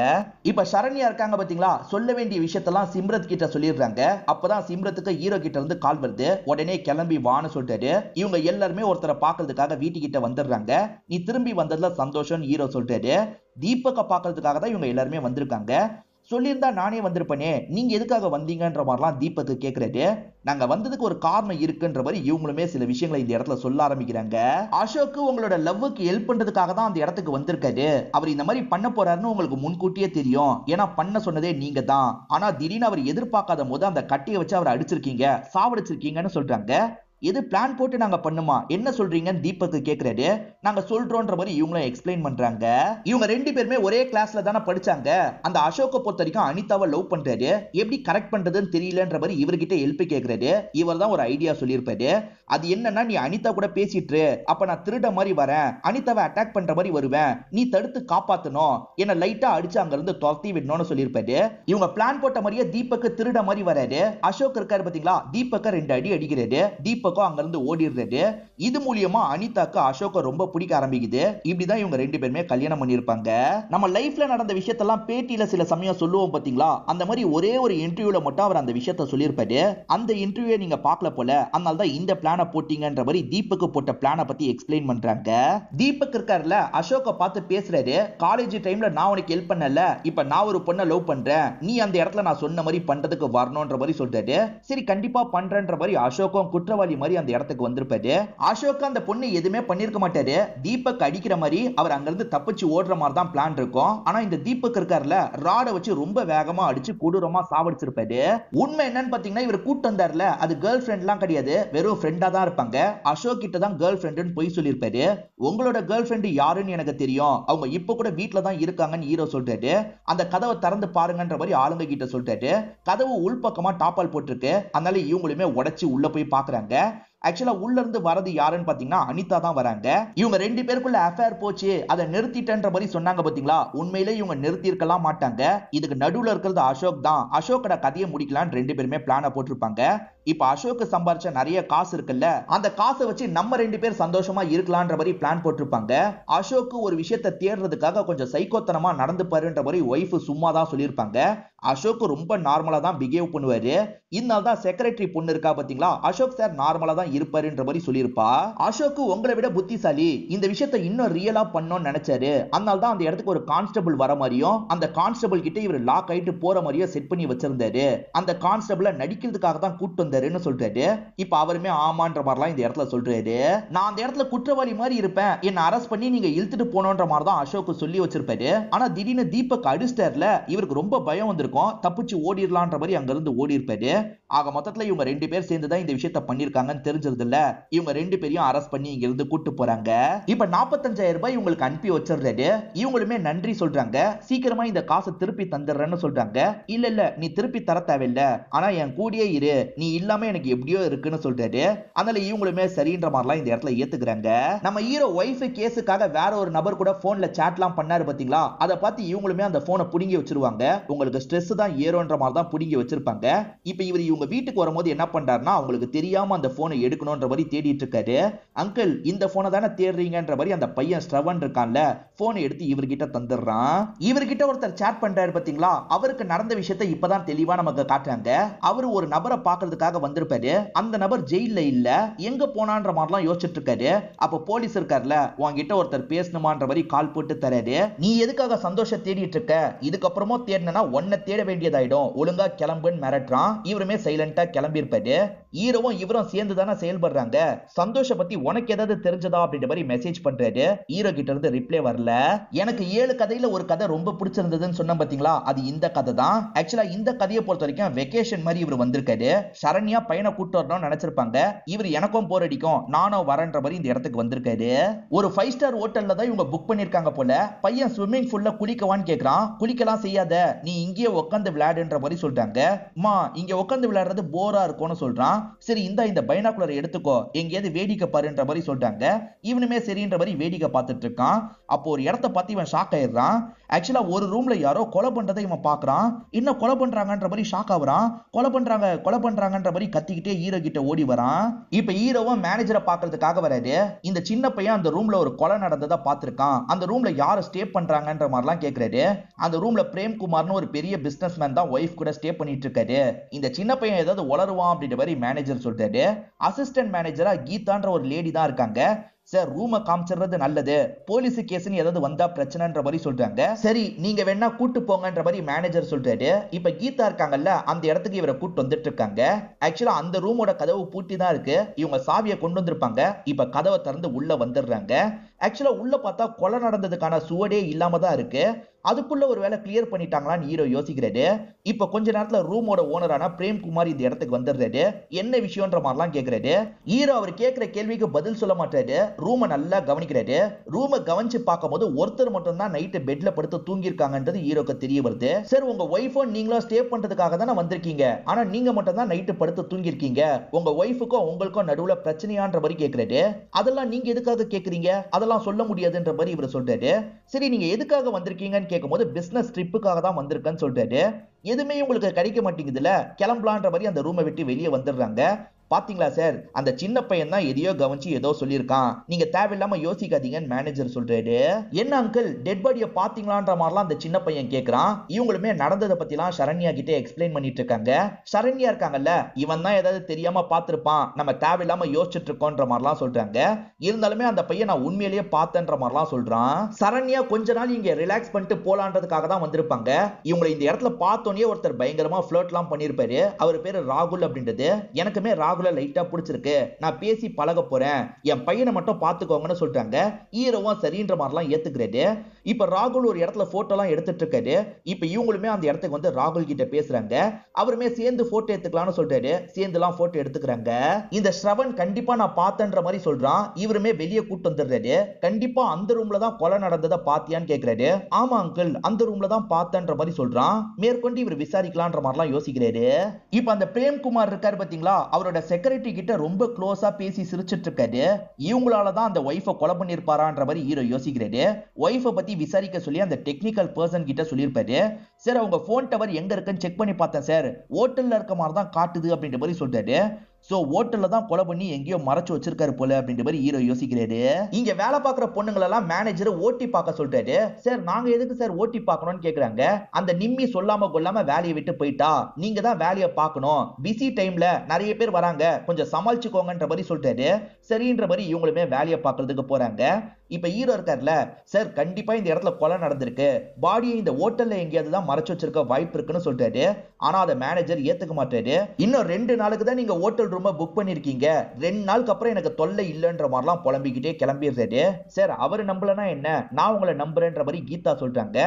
A: இப்ப சரண்யா இருக்காங்க பாத்தீங்களா, சொல்ல வேண்டிய விஷயத்தெல்லாம் சிம்ரத் கிட்ட சொல்லிடுறாங்க. அப்பதான் சிம்ரத்துக்கு ஹீரோ கிட்ட இருந்து கால் வருது. உடனே கிளம்பி வான்னு சொல்றாரு. இவங்க எல்லாருமே ஒருத்தரை பாக்குறதுக்காக வீட்டுக்கிட்ட வந்துடுறாங்க. நீ திரும்பி வந்ததுல சந்தோஷம் ஹீரோ சொல்றாரு. தீபக்க பாக்குறதுக்காக தான் இவங்க எல்லாருமே வந்திருக்காங்க. சொல்லியிருந்தா நானே வந்திருப்பேனே, நீங்க எதுக்காக வந்தீங்கன்ற மாதிரிலாம் தீபக்கு கேக்குறாரு. நாங்க வந்ததுக்கு ஒரு காரணம் இருக்குன்ற மாதிரி இவங்களுமே சில விஷயங்களை இந்த இடத்துல சொல்ல ஆரம்பிக்கிறாங்க. அசோக் உங்களோட லவ்வுக்கு ஹெல்ப் பண்றதுக்காக தான் அந்த இடத்துக்கு வந்திருக்காரு. அவர் இந்த மாதிரி பண்ண போறாருன்னு உங்களுக்கு முன்கூட்டியே தெரியும், ஏன்னா பண்ண சொன்னதே நீங்க தான். ஆனா திடீர்னு அவர் எதிர்பார்க்காத போது அந்த கட்டையை வச்சு அவர் அடிச்சிருக்கீங்க, சாவடிச்சிருக்கீங்கன்னு சொல்றாங்க. எது பிளான் போட்டு நாங்க பண்ணுமா, என்ன சொல்றீங்கன்னு தீபக் கேக்குறாரு. நாங்க சொல்றோம்ன்ற மாதிரி இவங்களும் எக்ஸ்பிளைன் பண்றாங்க. இவங்க ரெண்டு பேருமே ஒரே கிளாஸ்ல தானே படிச்சாங்க. அந்த அசோக்கை பொறுத்த வரைக்கும் அனிதாவை லவ் பண்றாரு. எப்படி கரெக்ட் பண்றதுன்னு தெரியலன்ற மாதிரி இவர்கிட்ட ஹெல்ப் கேக்குறாரு. இவர் தான் ஒரு ஐடியா சொல்லியிருப்பாரு. அது என்னன்னா, நீ அனிதா கூட பேசிட்டு, அப்ப நான் திருட மாதிரி வரேன், அனிதாவை அட்டாக் பண்ற மாதிரி வருவேன், நீ தடுத்து காப்பாத்தணும், என்ன லைட்டா அடிச்சு அங்க இருந்து துரத்தி விடணும்னு சொல்லியிருப்பாரு. இவங்க பிளான் போட்ட மாதிரியே தீபக் திருட மாதிரி வராரு. அசோக் இருக்காரு பாத்தீங்களா, தீபக்க 2 அடி அடிக்கிறாரு. தீபக் தீபக்கும் அங்க இருந்து ஓடிடுறாரு. இது மூலியமா அனிதாக்கு அசோக்க ரொம்ப பிடிக்க ஆரம்பிக்குது. இப்படிதான் இவங்க ரெண்டு பேருமே கல்யாணம் பண்ணிருப்பாங்க. நம்ம லைஃப்ல நடந்த விஷயத்தெல்லாம் பேட்டியில சில சமயம் சொல்லுவோம் பாத்தீங்களா, அந்த மாதிரி ஒரே ஒரு இன்டர்வியூல மட்டும் அவர் அந்த விஷயத்த சொல்லியிருப்பாரு. அந்த இன்டர்வியூ நீங்க பார்க்கல போல, அதனால தான் இந்த பிளான போட்டீங்கன்ற மாதிரி தீபக்கு போட்ட பிளான பத்தி எக்ஸ்பிளைன் பண்றாங்க. தீபக் இருக்கார்ல, அசோக்க பார்த்து பேசுறாரு. காலேஜ் டைம்ல நான் உனக்கு ஹெல்ப் பண்ணல, இப்ப நான் ஒரு பொண்ணை லவ் பண்றேன், நீ அந்த இடத்துல நான் சொன்ன மாதிரி பண்றதுக்கு வரணும்ன்ற மாதிரி சொல்றாரு. சரி கண்டிப்பா பண்றேன்ற மாதிரி அசோக்கும் குற்றவாளி மாதிரி அந்த இடத்துக்கு வந்திருப்பாரு. அசோக் அந்த பொண்ணு எதுவுமே பண்ணிருக்க மாட்டாரு. தீபக் அடிக்கிற மாதிரி அவர் அங்க இருந்து தப்பிச்சு ஓடுற மாதிரி தான் பிளான் இருக்கும். ஆனா இந்த தீபக் இருக்கார்ல, ராட வச்சு ரொம்ப வேகமா அடிச்சு கொடூரமா சாவடிச்சிருப்பாரு. உண்மை என்னன்னு பாத்தீங்கன்னா, இவர் கூட்டு வந்தார்ல, அது கேர்ள் ஃப்ரெண்ட்லாம் கிடையாது, வெறும் ஃப்ரெண்டா தான் இருப்பாங்க. அசோக் கிட்ட தான் கேர்ள் ஃப்ரெண்ட்னு போய் சொல்லிருப்பாரு. உங்களோட கேர்ள் ஃப்ரெண்ட் யாருன்னு எனக்கு தெரியும், அவங்க இப்ப கூட வீட்ல தான் இருக்காங்கன்னு ஹீரோ சொல்றாரு. அந்த கதவை திறந்து பாருங்கன்ற மாதிரி ஆளுங்க கிட்ட சொல்றாரு. கதவு உள்பக்கமா டாப்பால் போட்டிருக்கு, அதனால இவங்களுமே உடைச்சு உள்ள போய் பாக்குறாங்க. ஆக்சுவலா உள்ள இருந்து வரது யாருன்னு பாத்தீங்கன்னா அனிதா தான் வராங்க. இவங்க ரெண்டு பேருக்குள்ள அஃபேர் போச்சு, அதை நிறுத்திட்டன்ற மாதிரி சொன்னாங்க பாத்தீங்களா, உண்மையிலே இவங்க நிறுத்தி இருக்கலாம் மாட்டாங்க. இதுக்கு நடுவுல இருக்கிறது அசோக் தான். அசோக்கோட கதையை முடிக்கலான்னு ரெண்டு பேருமே பிளான போட்டிருப்பாங்க. இப்ப அசோக் சம்பாரிச்ச நிறைய காசு இருக்குல்ல, அந்த காசை வச்சு நம்ம ரெண்டு பேர் சந்தோஷமா இருக்கலாம்ன்ற மாதிரி பிளான் போட்டிருப்பாங்க. அசோக் ஒரு விஷயத்தை தேடுறதுக்காக கொஞ்சம் சைக்கோத்தனமா நடந்து பாருன்ற மாதிரி ஒய்ஃப் சும்மா தான் சொல்லியிருப்பாங்க. அசோக் ரொம்ப நார்மலா தான் பிஹேவ் பண்ணுவாரு. இதனால தான் செக்ரட்டரி பொண்ணு இருக்கா பாத்தீங்களா, அசோக் சார் நார்மலா தான் இருப்பாருன்ற மாதிரி சொல்லியிருப்பா. அசோக் உங்களை விட புத்திசாலி, இந்த விஷயத்தை இன்னும் ரியலா பண்ணணும்னு நினைச்சாரு. அதனால தான் அந்த இடத்துக்கு ஒரு கான்ஸ்டபிள் வர மாதிரியும் அந்த கான்ஸ்டபிள் கிட்ட இவர் லாக் ஆயிட்டு போற மாதிரியும் செட் பண்ணி வச்சிருந்தாரு. அந்த கான்ஸ்டபிள நடிக்கிறதுக்காக தான் கூட்டு வந்தாருன்னு சொல்றாரு. இப்ப அவருமே ஆமான்ற மாதிரிலாம் இந்த இடத்துல சொல்றாரு. நான் அந்த இடத்துல குற்றவாளி மாதிரி இருப்பேன், என்ன அரெஸ்ட் பண்ணி நீங்க இழுத்துட்டு போனோன்ற மாதிரி தான் அசோக் சொல்லி வச்சிருப்பாரு. ஆனா திடீர்னு தீபக் அடிஸ்டர்ல, இவருக்கு ரொம்ப பயம் வந்திருக்கும், தப்பிச்சு ஓடிடலான்ற மாதிரி அங்க இருந்து ஓடி இருப்பாரு. ஆக மொத்தத்துல இவங்க ரெண்டு பேர் சேர்ந்து தான் இந்த விஷயத்தை பண்ணிருக்காங்கன்னு தெரிஞ்சது இல்ல, இவங்க ரெண்டு பேரையும் அரெஸ்ட் பண்ணி இங்க இருந்து கூட்டு போறாங்க. இப்ப 45,000 ரூபாய் இவங்களுக்கு அனுப்பி வச்சிடுறாரு. இவங்களுமே நன்றி சொல்றாங்க. சீக்கிரமா இந்த காசை திருப்பி தந்துடுறேன்னு சொல்றாங்க. இல்ல இல்ல நீ திருப்பி தர தேவையில்ல, ஆனா என் கூடயே இரு, நீ இல்லாம எனக்கு எப்படியோ இருக்குன்னு சொல்றாரு. அதனால இவங்களுமே சரின்ற மாதிரிலாம் இந்த இடத்துல ஏத்துக்கிறாங்க. நம்ம ஹீரோ ஒய்ஃப் கேஸுக்காக வேற ஒரு நபர் கூட போன்ல சாட்லாம் பண்ணாரு பாத்தீங்களா, அதை பார்த்து இவங்களுமே அந்த போனை புடுங்கி வச்சிருவாங்க. உங்களுக்கு ஸ்ட்ரெஸ் தான் ஏறோன்ற மாதிரி தான் புடுங்கி வச்சிருப்பாங்க. இப்ப இவர் இவங்க வீட்டுக்கு வரும்போது என்ன பண்றாருன்னா, அவங்களுக்கு தெரியாம அந்த போனை எடுக்கணும்ன்ற மாதிரி தேடிட்டு இருக்காரு. அங்கிள் இந்த போனை தானே தேடுறீங்கன்ற மாதிரி அந்த பையன் ஸ்ரவன் இருக்கான்ல, போனை எடுத்து இவர்கிட்ட தந்துடுறான். இவர்கிட்ட ஒருத்தர் சாட் பண்றாரு பாத்தீங்களா, அவருக்கு நடந்த விஷயத்தை இப்பதான் தெளிவா நமக்கு காட்டுறாங்க. அவரு ஒரு நபரை பார்க்கிறதுக்காக வந்திருப்பாரு. அந்த நபர் ஜெயில இல்ல, எங்க போனான்ற மாதிரிலாம் யோசிச்சுட்டு இருக்காரு. அப்ப போலீஸ் இருக்கார்ல, உன்கிட்ட ஒருத்தர் பேசணுமான்ற மாதிரி கால் போட்டு தராரு. நீ எதுக்காக சந்தோஷம் தேடிட்டு இருக்க, இதுக்கப்புறமும் தேடினா ஒன்ன தேட வேண்டியதாயிடும், ஒழுங்கா கிளம்புன்னு மிரட்டுறான். இவருமே சைலண்டா கிளம்பி இருப்பாரு. ஹீரோவும் இவரும் சேர்ந்து தானே செயல்படுறாங்க. சந்தோஷ பத்தி உனக்கு ஏதாவது தெரிஞ்சதா அப்படின்ற மாதிரி மெசேஜ் பண்றாரு. ஹீரோ கிட்ட இருந்து ரிப்ளை வரல. எனக்கு 7 கதையில ஒரு கதை ரொம்ப பிடிச்சிருந்ததுன்னு சொன்ன பாத்தீங்களா, அது இந்த கதை தான். ஆக்சுவலா இந்த கதையை பொறுத்த வரைக்கும் வெக்கேஷன் மாதிரி இவர் வந்திருக்காரு. சரண்யா பையனை கூட்டு வரணும்னு நினைச்சிருப்பாங்க. இவர் எனக்கும் போர் அடிக்கும், நானும் வரேன்ற மாதிரி இந்த இடத்துக்கு வந்திருக்காரு. ஒரு 5 ஸ்டார் ஹோட்டல்ல தான் இவங்க புக் பண்ணிருக்காங்க போல. பையன் ஸ்விம்மிங் பூல்ல குளிக்கவான்னு கேக்குறான். குளிக்கலாம் செய்யாத, நீ இங்கேயே உட்காந்து விளையாடுன்ற மாதிரி சொல்றாங்க. அம்மா இங்க உட்காந்து விளையாடுறது போரா இருக்கும்னு சொல்றான். சரி இந்த பைனாகுலர் எடுத்துக்கோ, எங்கேயாவது வேடிக்கை பாருன்ற மாதிரி சொல்றாங்க. இவனுமே சரின்ற மாதிரி வேடிக்கை பார்த்துட்டு இருக்கான். அப்போ ஒரு இடத்தை பார்த்து இவன் ஷாக் ஆயிடுறான். ஆக்சுவலா ஒரு ரூம்ல யாரோ கொலை பண்றதை இவன் பாக்குறான். இன்னும் கொலை பண்றாங்கன்ற மாதிரி ஷாக் ஆகுறான். கொலை பண்றாங்கன்ற மாதிரி கத்திக்கிட்டே ஹீரோ கிட்ட ஓடி வரான். இப்ப ஹீரோவும் மேனேஜரை பாக்குறதுக்காக வராரு. இந்த சின்ன பையன் அந்த ரூம்ல ஒரு கொலை நடந்ததா பார்த்திருக்கான். அந்த ரூம்ல யாரு ஸ்டே பண்றாங்கன்ற மாதிரிலாம் கேக்குறாரு. அந்த ரூம்ல பிரேம்குமார்னு ஒரு பெரிய பிசினஸ் மேன் தான் ஒய்ஃப் கூட ஸ்டே பண்ணிட்டு இருக்காரு. இந்த சின்ன பையன் ஏதாவது உளருவான் அப்படின்ற மாதிரி மேனேஜர் சொல்றாரு. அசிஸ்டன்ட் மேனேஜரா கீதான்ற ஒரு லேடி தான் இருக்காங்க. சார் ரூமை காமிச்சிடுறது நல்லது, போலீஸ் கேஸ்னு ஏதாவது வந்தா பிரச்சனைன்ற மாதிரி சொல்றாங்க. சரி நீங்க வேணா கூட்டு போங்கன்ற மாதிரி மேனேஜர் சொல்றாரு. இப்ப கீதா இருக்காங்கல்ல, அந்த இடத்துக்கு இவரை கூட்டு வந்துட்டு இருக்காங்க. ஆக்சுவலா அந்த ரூமோட கதவு பூட்டி தான் இருக்கு. இவங்க சாவியை கொண்டு வந்திருப்பாங்க. இப்ப கதவை திறந்து உள்ள வந்துடுறாங்க. ஆக்சுவலா உள்ள பார்த்தா கொலை நடந்ததுக்கான சுவடே இல்லாம தான் இருக்கு. அதுக்குள்ள ஒரு வேலை கிளியர் பண்ணிட்டாங்களான்னு ஹீரோ யோசிக்கிறாரு. இப்ப கொஞ்ச நேரத்துல ரூமோட ஓனரான பிரேம்குமார் இந்த இடத்துக்கு வந்துடுறாரு. என்ன விஷயம்ன்ற மாதிரிலாம் கேக்குறாரு. ஹீரோ அவர் கேட்கிற கேள்விக்கு பதில் சொல்ல மாட்டாரு. ரூமை நல்லா கவனிக்கிறாரு. ரூமை கவனிச்சு பார்க்கும்போது ஒருத்தர் மட்டும் தான் நைட்டு பெட்ல படுத்து தூங்கி இருக்காங்கன்றது ஹீரோக்கு தெரிய வருது. சார் உங்க ஒய்ஃபும் நீங்களும் ஸ்டே பண்றதுக்காக தானே வந்திருக்கீங்க, ஆனா நீங்க மட்டும் தான் நைட்டு படுத்து தூங்கி இருக்கீங்க, உங்க ஒய்ஃபுக்கும் உங்களுக்கும் நடுவுல பிரச்சனையான்ற மாதிரி கேக்குறாரு. அதெல்லாம் நீங்க எதுக்காக கேக்குறீங்க, அதெல்லாம் சொல்ல முடியாதுன்ற மாதிரி இவர் சொல்றாரு. சரி நீங்க எதுக்காக வந்திருக்கீங்கன்னு கேட்கும்போது பிசினஸ் ட்ரிப்புக்காக தான் வந்திருக்கேன்னு சொல்றாரு. எதுவுமே உங்களுக்கு கிடைக்க மாட்டேங்குதுல, கிளம்பலான்ற மாதிரி அந்த ரூமை விட்டு வெளியே வந்துடுறாங்க. பாத்தீங்களா சார், அந்த சின்ன பையன் தான் எதையோ கவனிச்சு ஏதோ சொல்லியிருக்கான், நீங்க தேவையில்லாம யோசிக்காதீங்கன்னு மேனேஜர் சொல்றாரு. என்ன அங்கிள் டெட் பாடியை பாத்தீங்களான்ற மாதிரிலாம் அந்த சின்ன பையன் கேக்குறான். இவங்களுமே நடந்ததை பத்திலாம் சரண்யா கிட்ட எக்ஸ்பிளைன் பண்ணிட்டு இருக்காங்க. சரண்யா இருக்காங்கல்ல, இவன் தான் ஏதாவது தெரியாம பார்த்திருப்பான், நம்ம தேவையில்லாம யோசிச்சுட்டு இருக்கோன்ற மாதிரிலாம் சொல்றாங்க. இருந்தாலுமே அந்த பையன் நான் உண்மையிலேயே பார்த்தேன்ற மாதிரிலாம் சொல்றான். சரண்யா கொஞ்ச நாள் இங்க ரிலாக்ஸ் பண்ணிட்டு போலான்றதுக்காக தான் வந்திருப்பாங்க. இவங்களை இந்த இடத்துல பார்த்தோன்னே ஒருத்தர் பயங்கரமா ஃபிளர்ட்லாம் பண்ணிருப்பாரு. அவர் பேரு ராகுல் அப்படின்றது. எனக்குமே ராகுல லைட்டா பிடிச்சிருக்கு, நான் பேசி பழக போறேன், என் பையனை மட்டும் பாத்துக்கோங்கன்னு சொல்றாங்க. ஹீரோவும் சரின்ற மாதிரிலாம் ஏத்துக்கிறாரு. இப்ப ராகுல் ஒரு இடத்துல போட்டோலாம் எடுத்துட்டு இருக்காரு. இப்ப இவங்களுமே அந்த இடத்துக்கு வந்து ராகுல் கிட்ட பேசுறாங்க. அவருமே சேர்ந்து போட்டோ எடுத்துக்கலாம்னு சொல்றாரு. சேர்ந்துலாம் போட்டோ எடுத்துக்கிறாங்க. இந்த ஸ்ரவன் கண்டிப்பா நான் பார்த்தேன்ற மாதிரி சொல்றான். இவருமே வெளியே கூட்டு வந்துடுறாரு. கண்டிப்பா அந்த ரூம்ல தான் கொலை நடந்ததை பாத்தியான்னு கேக்குறாரு. ஆமா அங்கிள், அந்த ரூம்ல தான் பார்த்தேன்ற மாதிரி சொல்றான். மேற்கொண்டு இவர் விசாரிக்கலான்ற மாதிரிலாம் யோசிக்கிறாரு. இப்ப அந்த பிரேம்குமார் இருக்காரு பாத்தீங்களா, அவரோட செக்ரட்டரி கிட்ட ரொம்ப க்ளோஸா பேசி சிரிச்சிட்டு இருக்காரு. இவங்களால தான் அந்த ஒய்ஃபை கொலை பண்ணிருப்பாரான்ற மாதிரி ஹீரோ யோசிக்கிறாரு. ஒய்ஃபை பத்தி விசாரிக்க சொல்லி அந்த டெக்னிக்கல் பர்சன் கிட்ட சொல்லியிருப்பாரு. சார் அவங்க போன் டவர் எங்க இருக்குன்னு செக் பண்ணி பார்த்தேன் சார், ஹோட்டல்ல இருக்க மாதிரி தான் காட்டுது அப்படின்ற மாதிரி சொல்றாரு. சோ ஹோட்டல்ல தான் கொலை பண்ணி எங்கேயோ மறைச்சு வச்சிருக்காரு போல அப்படின்ற மாதிரி ஹீரோ யோசிக்கிறாரு. இங்க வேலை பார்க்குற பொண்ணுங்களெல்லாம் மேனேஜர் ஓட்டி பார்க்க சொல்றாரு. சார் நாங்க எதுக்கு சார் ஓட்டி பார்க்கணும்னு கேக்குறாங்க. அந்த நிம்மி சொல்லாம கொள்ளாம வேலையை விட்டு போயிட்டா, நீங்க தான் வேலையை பார்க்கணும், பிஸி டைம்ல நிறைய பேர் வராங்க, கொஞ்சம் சமாளிச்சுக்கோங்கன்ற மாதிரி சொல்றாரு. சரின்ற மாதிரி இவங்களுமே வேலையை பார்க்கறதுக்கு போறாங்க. இப்ப ஹீரோ இருக்கார்ல, சார் கண்டிப்பா இந்த இடத்துல கொலை நடந்திருக்கு, பாடியை இந்த ஹோட்டல்ல எங்கேயாவது தான் மறைச்சு வச்சிருக்க வாய்ப்பு இருக்குன்னு சொல்றாரு. ஆனா அதை மேனேஜர் ஏத்துக்க மாட்டாரு. இன்னும் 2 நாளுக்கு தான் நீங்க ஹோட்டல் ரூம் புக் பண்ணிருக்கீங்க, 2 நாளுக்கு அப்புறம் எனக்கு தொல்லை இல்லைன்ற மாதிரிலாம் புலம்பிக்கிட்டே கிளம்பிடுறாரு. சார் அவரு நம்பலனா என்ன, நான் உங்களை நம்புறேன்ற மாதிரி கீதா சொல்றாங்க.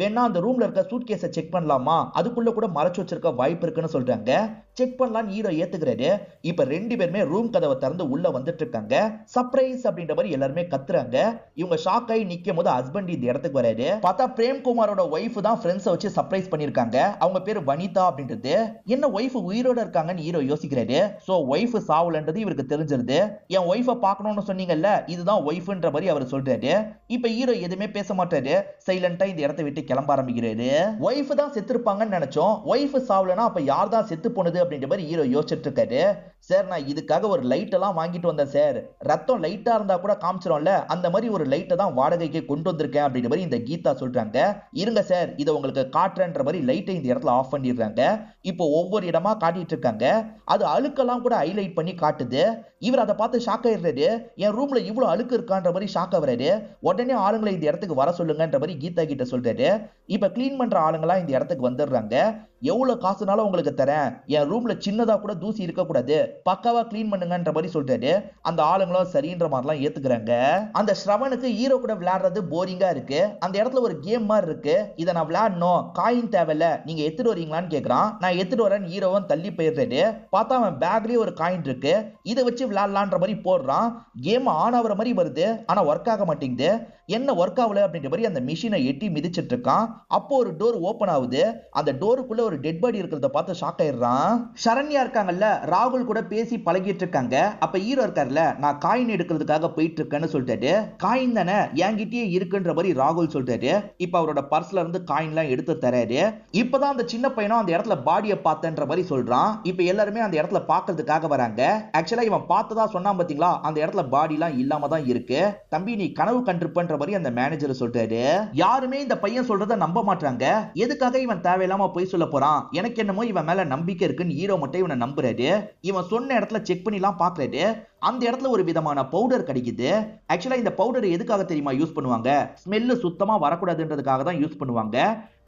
A: வேணா அந்த ரூம்ல இருக்க சூட் கேஸை செக் பண்ணலாமா, அதுக்குள்ள கூட மறைச்சு வச்சிருக்க வாய்ப்பு இருக்குன்னு சொல்றாங்க. செக் பண்ணலாம்னு ஹீரோ ஏத்துக்கிறாரு. இப்ப 2 பேருமே ரூம் கதவை திறந்து உள்ள வந்துட்டு இருக்காங்க. சர்ப்ரைஸ் அப்படின்ற மாதிரி எல்லாருமே கத்துறாங்க. இவங்க ஷாக் ஆகி நிக்கும் போது ஹஸ்பண்ட் இந்த இடத்துக்கு வராரு. பார்த்தா பிரேம்குமாரோட ஒய்ஃப் தான் ஃப்ரெண்ட்ஸை வச்சு சர்ப்ரைஸ் பண்ணிருக்காங்க. அவங்க பேரு வனிதா அப்படின்றது. என்ன ஒய்ஃப் உயிரோட இருக்காங்கன்னு ஹீரோ யோசிக்கிறாரு. சோ ஒய்ஃப் சாவலன்றது இவருக்கு தெரிஞ்சிருது. என் ஒய்ஃபை பார்க்கணும்னு சொன்னீங்கல்ல, இதுதான் ஒய்ஃப்ன்ற மாதிரி அவர் சொல்றாரு. இப்ப ஹீரோ எதுவுமே பேச மாட்டாரு. சைலண்டா இந்த இடத்தை விட்டு கிளம்ப ஆரம்பிக்கிறாரு. ஒய்ஃப் தான் செத்துருப்பாங்கன்னு நினைச்சோம், ஒய்ஃப் சாவலனா அப்ப யார் தான் செத்து போனது அப்படின்ற மாதிரி ஹீரோ யோசிச்சுட்டு இருக்காரு. சார் நான் இதுக்காக ஒரு லைட் எல்லாம் வாங்கிட்டு வந்தேன் சார், ரத்தம் லைட்டா இருந்தா கூட காமிச்சிரும்ல, அந்த மாதிரி ஒரு லைட்டை தான் வாடகைக்கு கொண்டு வந்திருக்கேன் அப்படின்ற மாதிரி இந்த கீதா சொல்றாங்க. இருங்க சார் இதை உங்களுக்கு காட்டுறேன்ற மாதிரி லைட்டை இந்த இடத்துல ஆஃப் பண்ணிடுறாங்க. இப்போ ஒவ்வொரு இடமா காட்டிட்டு இருக்காங்க. அது அழுக்கெல்லாம் கூட ஹைலைட் பண்ணி காட்டுது. இவர் அதை பார்த்து ஷாக் ஆயிடுறாரு. என் ரூம்ல இவ்வளவு அழுக்கு இருக்கான்ற மாதிரி ஷாக் ஆகுறாரு. உடனே ஆளுங்களை இந்த இடத்துக்கு வர சொல்லுங்கன்ற மாதிரி கீதா கிட்ட சொல்றாரு. இப்ப கிளீன் பண்ற ஆளுங்களாம் இந்த இடத்துக்கு வந்துடுறாங்க. எவ்வளவு காசுனாலும் உங்களுக்கு தரேன், என் ரூம்ல சின்னதா கூட தூசி இருக்க கூடாது, பக்காவா கிளீன் பண்ணுங்கன்ற மாதிரி சொல்றாரு. அந்த ஆளுங்களும் சரின்ற மாதிரிலாம் ஏத்துக்கிறாங்க. அந்த ஸ்ரவனுக்கு ஹீரோ கூட விளையாடுறது போரிங்கா இருக்கு. அந்த இடத்துல ஒரு கேம் மாதிரி இருக்கு, இதை நான் விளையாடணும், காயின் தேவையில்ல, நீங்க எடுத்துட்டு வரீங்களான்னு கேக்குறான். நான் எடுத்துட்டு வரேன் ஹீரோவும் தள்ளி போயிடுறாரு. பார்த்தா அவன் பேக்லயே ஒரு காயின் இருக்கு, இதை வச்சு விளையாடலான்ற மாதிரி போடுறான். கேம் ஆன் ஆகுற மாதிரி வருது, ஆனா ஒர்க் ஆக மாட்டேங்குது. என்ன ஒர்க் ஆகல அப்படின்ற மாதிரி அந்த மிஷினை எட்டி மிதிச்சிட்டு இருக்கான். அப்போ ஒரு டோர் ஓபன் ஆகுது. அந்த டோருக்குள்ள ஒரு டெட் பாடி இருக்கிறத பார்த்து ஷாக் ஆயிடுறான். சரண்யா இருக்காங்கல்ல, ராகுல் கூட பேசி பழகிட்டு இருக்காங்க. அப்ப ஹீரோ இருக்காருல்ல, நான் காயின் எடுக்கிறதுக்காக போயிட்டு இருக்கேன்னு சொல்லிட்டாரு. காயின் தானே என்கிட்டயே இருக்குன்ற மாதிரி ராகுல் சொல்றாரு. இப்ப அவரோட பர்ஸ்ல இருந்து காயின் எல்லாம் எடுத்து தராரு. இப்பதான் அந்த சின்ன பையனும் அந்த இடத்துல பாடியை பார்த்தன்ற மாதிரி சொல்றான். இப்ப எல்லாருமே அந்த இடத்துல பாக்குறதுக்காக வராங்க. ஆக்சுவலா இவன் பார்த்ததா சொன்னான் பாத்தீங்களா, அந்த இடத்துல பாடி எல்லாம் இல்லாம தான் இருக்கு. தம்பி நீ கனவு கண்டிருப்பன்ற மாதிரி அந்த மேனேஜர் சொல்றாரு. யாருமே இந்த பையன் சொல்றத நம்ப மாட்டாங்க. எதுக்காக இவன் தேவையில்லாம போய் சொல்ல போறான், எனக்கு என்னமோ இவன் மேல நம்பிக்கை இருக்குன்னு ஹீரோ மட்டும் இவனை நம்புறாரு. இவன் சொன்ன இடத்துல செக் பண்ணிலாம் பாக்குறாரு. அந்த இடத்துல ஒரு விதமான பவுடர் கிடைக்குது. ஆக்சுவலா இந்த பவுடர் எதுக்காக தெரியுமா யூஸ் பண்ணுவாங்க, ஸ்மெல் சுத்தமா வரக்கூடாதுன்றதுக்காக தான் யூஸ் பண்ணுவாங்க.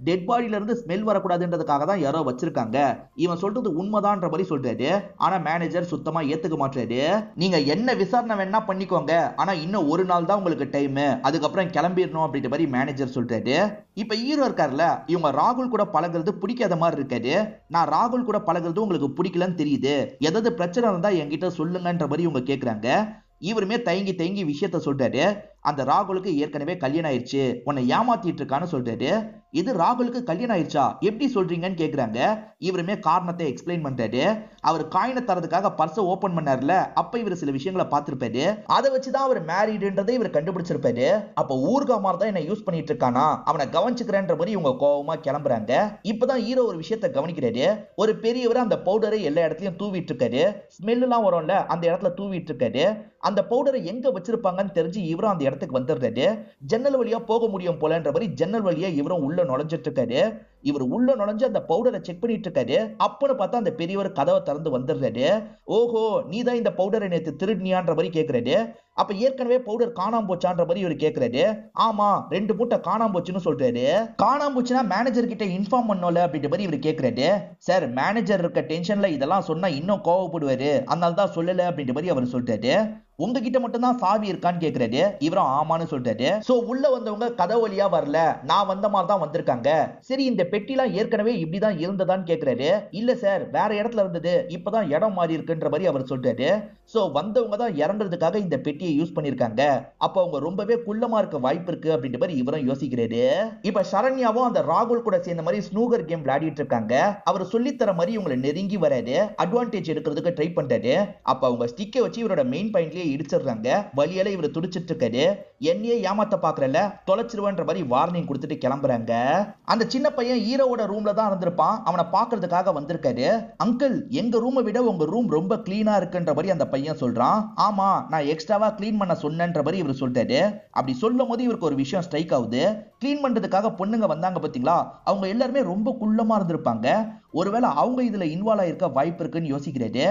A: டெட் பாடியில இருந்து ஸ்மெல் வரக்கூடாதுன்றதுக்காக தான் யாரோ வச்சிருக்காங்க. இவன் சொல்றது உண்மைதான்ற மாதிரி சொல்றாரு. ஆனா மேனேஜர் சுத்தமா ஏத்துக்க மாட்டாரு. நீங்க என்ன விசாரணை வேணா பண்ணிக்கோங்க, ஆனா இன்னும் 1 நாள் தான் உங்களுக்கு டைம், அதுக்கப்புறம் கிளம்பிடணும் அப்படின்ற மாதிரி மேனேஜர் சொல்றாரு. இப்ப ஹீரோ இருக்காருல, இவங்க ராகுல் கூட பழகுறது பிடிக்காத மாதிரி இருக்காரு. நான் ராகுல் கூட பழகுறது உங்களுக்கு பிடிக்கலன்னு தெரியுது, ஏதாவது பிரச்சனை இருந்தா என்கிட்ட சொல்லுங்கன்ற மாதிரி இவங்க கேக்குறாங்க. இவருமே தயங்கி தயங்கி விஷயத்த சொல்றாரு. அந்த ராகுலுக்கு ஏற்கனவே கல்யாணம் ஆயிடுச்சு, உன்னை ஏமாத்திட்டு இருக்கான்னு சொல்றாரு. இது ராகுலுக்கு கல்யாணம் ஆயிடுச்சா, எப்படி சொல்றீங்கன்னு கேக்குறாங்க. இவருமே காரணத்தை எக்ஸ்பிளைன் பண்றாரு. அவர் காயினை தரதுக்காக பர்ஸை ஓபன் பண்ணார்ல, அப்ப இவர் சில விஷயங்களை பார்த்திருப்பாரு. அதை வச்சுதான் அவர் மேரிடுன்றதை இவர் கண்டுபிடிச்சிருப்பாரு. அப்ப ஊர்கா மாதிரி தான் என்ன யூஸ் பண்ணிட்டு இருக்கானா, அவனை கவனிச்சுக்கிறேன்ற மாதிரி இவங்க கோவமா கிளம்புறாங்க. இப்பதான் ஹீரோ ஒரு விஷயத்தை கவனிக்கிறாரு. ஒரு பெரியவர் அந்த பவுடரை எல்லா இடத்துலயும் தூவிட்டு இருக்காரு. ஸ்மெல் எல்லாம் வரும்ல, அந்த இடத்துல தூவிட்டு இருக்காரு. அந்த பவுடரை எங்க வச்சிருப்பாங்கன்னு தெரிஞ்சு இவரும் அந்த இடத்துக்கு வந்துடுறாரு. ஜன்னல் வழியா போக முடியும் போலன்ற மாதிரி ஜன்னல் வழியா இவரும் உள்ள நுழைஞ்சிட்டு இருக்காரு. இவர் உள்ள நுழைஞ்சு அந்த பவுடரை செக் பண்ணிட்டு இருக்காரு. அப்பன்னு பார்த்தா அந்த பெரியவர் கதவை திறந்து வந்துடுறாரு. ஓஹோ, நீ தான் இந்த பவுடரை நேத்து திருடினியான்ற மாதிரி கேட்கிறாரு. அப்ப ஏற்கனவே பவுடர் காணாம போச்சான்ற மாதிரி இவர் கேட்கிறாரு. ஆமா, 2 மூட்டை காணாம போச்சுன்னு சொல்றாரு. காணாம போச்சுன்னா மேனேஜர் கிட்ட இன்ஃபார்ம் பண்ணோம்ல அப்படின்ற மாதிரி இவர் கேட்கிறாரு. சார், மேனேஜர் இருக்க டென்ஷன்ல இதெல்லாம் சொன்னா இன்னும் கோவப்படுவாரு, அதனால தான் சொல்லல அப்படின்ற மாதிரி அவர் சொல்றாரு. உங்ககிட்ட மட்டும் தான் சாவி இருக்கான்னு கேக்குறாரு. இவரும் ஆமான்னு சொல்றாரு. சோ உள்ள வந்தவங்க கதவு வழியா வரல, நான் வந்த மாதிரி தான் வந்திருக்காங்க. சரி, இந்த பெட்டிலாம் ஏற்கனவே இப்படிதான் இருந்ததான்னு கேக்குறாரு. இல்ல சார், வேற இடத்துல இருந்தது, இப்பதான் இடம் மாறி இருக்குன்ற மாதிரி அவர் சொல்றாரு. சோ வந்தவங்க தான் இறங்குறதுக்காக இந்த பெட்டியை யூஸ் பண்ணிருக்காங்க. அப்ப அவங்க ரொம்பவே குள்ளமா இருக்க வாய்ப்பு இருக்கு அப்படின்ற மாதிரி இவரும் யோசிக்கிறாரு. இப்ப சரண்யாவும் அந்த ராகுல் கூட சேர்ந்த மாதிரி ஸ்னூகர் கேம் விளையாடிட்டு இருக்காங்க. அவர் சொல்லித்தர மாதிரி இவங்களை நெருங்கி வராரு. அட்வான்டேஜ் எடுக்கிறதுக்கு ட்ரை பண்றாரு. அப்ப அவங்க ஸ்டிக்கை வச்சு இவரோட மெயின் பாயிண்ட்லயே இடிச்சிடுறாங்க. வலியால இவர் துடிச்சிட்டு இருக்காரு. என்னையே ஏமாத்த பாக்குறல, தொலைச்சிருவன்ற மாதிரி வார்னிங் கொடுத்துட்டு கிளம்புறாங்க. அந்த சின்ன பையன் ஹீரோவோட ரூம்ல தான் இருந்திருப்பான். அவனை பாக்குறதுக்காக வந்திருக்காரு. அங்கிள், எங்க ரூமை விட உங்க ரூம் ரொம்ப கிளீனா இருக்குன்ற மாதிரி அந்த பையன் சொல்றான். ஆமா, நான் எக்ஸ்ட்ராவா கிளீன் பண்ண சொன்னேன்ற மாதிரி இவர் சொல்றாரு. அப்படி சொல்லும் போது இவருக்கு ஒரு விஷயம் ஸ்ட்ரைக் ஆகுது. கிளீன் பண்றதுக்காக பொண்ணுங்க வந்தாங்க பாத்தீங்களா, அவங்க எல்லாருமே ரொம்ப குள்ளமா இருந்திருப்பாங்க. ஒருவேளை அவங்க இதுல இன்வால்வ் ஆயிருக்க வாய்ப்பு இருக்குன்னு யோசிக்கிறாரு.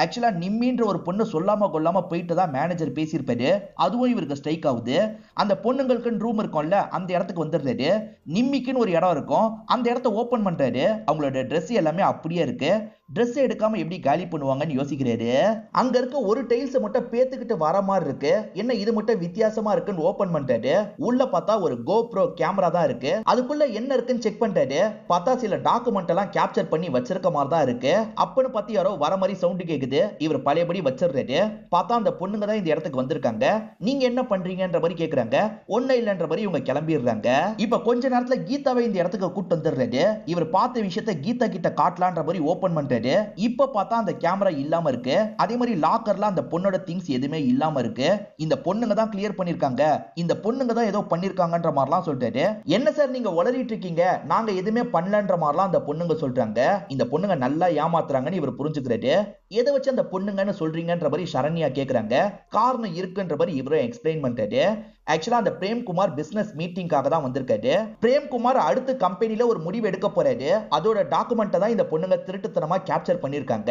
A: ஆக்சுவலா நிம்மின்ற ஒரு பொண்ணு சொல்லாம கொள்ளாம போயிட்டு தான் மேனேஜர் பேசியிருப்பாரு. அதுவும் இவருக்கு ஸ்ட்ரைக் ஆகுது. அந்த பொண்ணுங்களுக்குன்னு ரூம் இருக்கும்ல, அந்த இடத்துக்கு வந்துடுறாரு. நிம்மிக்குன்னு ஒரு இடம் இருக்கும், அந்த இடத்த ஓபன் பண்றாரு. அவங்களோட ட்ரெஸ் எல்லாமே அப்படியே இருக்கு. ட்ரெஸ் எடுக்காம எப்படி காலி பண்ணுவாங்கன்னு யோசிக்கிறாரு. அங்க இருக்க ஒரு டைல்ஸ் மட்டும் பேத்துக்கிட்டு வர மாதிரி இருக்கு. என்ன இது மட்டும் வித்தியாசமா இருக்குன்னு ஓபன் பண்றாரு. உள்ள பார்த்தா ஒரு கோப்ரோ கேமரா தான் இருக்கு. அதுக்குள்ள என்ன இருக்குன்னு செக் பண்றாரு. பார்த்தா சில டாக்குமெண்ட் எல்லாம் கேப்சர் பண்ணி வச்சிருக்க மாதிரி தான் இருக்கு. அப்பன்னு பார்த்து யாரோ வர மாதிரி சவுண்ட் கேக்குது. இவர் பழையபடி வச்சிடுறாரு. பார்த்தா அந்த பொண்ணுங்க தான் இந்த இடத்துக்கு வந்திருக்காங்க. நீங்க என்ன பண்றீங்கன்ற மாதிரி கேக்குறாங்க. ஒண்ணு இல்லன்ற மாதிரி இவங்க கிளம்பிடுறாங்க. இப்ப கொஞ்ச நேரத்துல கீதாவை இந்த இடத்துக்கு கூட்டு வந்துடுறாரு. இவர் பார்த்த விஷயத்த கீதா கிட்ட காட்டலான்ற மாதிரி ஓபன் பண்றாரு. இப்ப பார்த்தா அந்த கேமரா இல்லாம இருக்கு. அதே மாதிரி லாக்கர்ல அந்த பொண்ணோட திங்ஸ் எதுவுமே இல்லாம இருக்கு. இந்த பொண்ணுங்க தான் கிளியர் பண்ணிருக்காங்க, இந்த பொண்ணுங்க தான் ஏதோ பண்ணிருக்காங்கன்ற மாதிரிலாம் சொல்றாரு. என்ன சார் நீங்க உளறிட்டு இருக்கீங்க, நாங்க எதுவுமே பண்ணலன்ற மாதிரிலாம் அந்த பொண்ணுங்க சொல்றாங்க. இந்த பொண்ணுங்க நல்லா ஏமாத்துறாங்கன்னு இவர் புரிஞ்சுக்கிறாரு. எதை வச்சு அந்த பொண்ணுங்கன்னு சொல்றீங்கன்ற மாதிரி சரண்யா கேக்குறாங்க. காரணம் இருக்குன்ற மாதிரி இவரும் எக்ஸ்பிளைன் பண்றாரு. ஆக்சுவலா அந்த பிரேம்குமார் பிசினஸ் மீட்டிங்காக தான் வந்திருக்காரு. பிரேம்குமார் அடுத்த கம்பெனில ஒரு முடிவு எடுக்க போறாரு. அதோட டாக்குமெண்ட்டை தான் இந்த பொண்ணுங்க திருட்டுத்தனமா கேப்சர் பண்ணிருக்காங்க.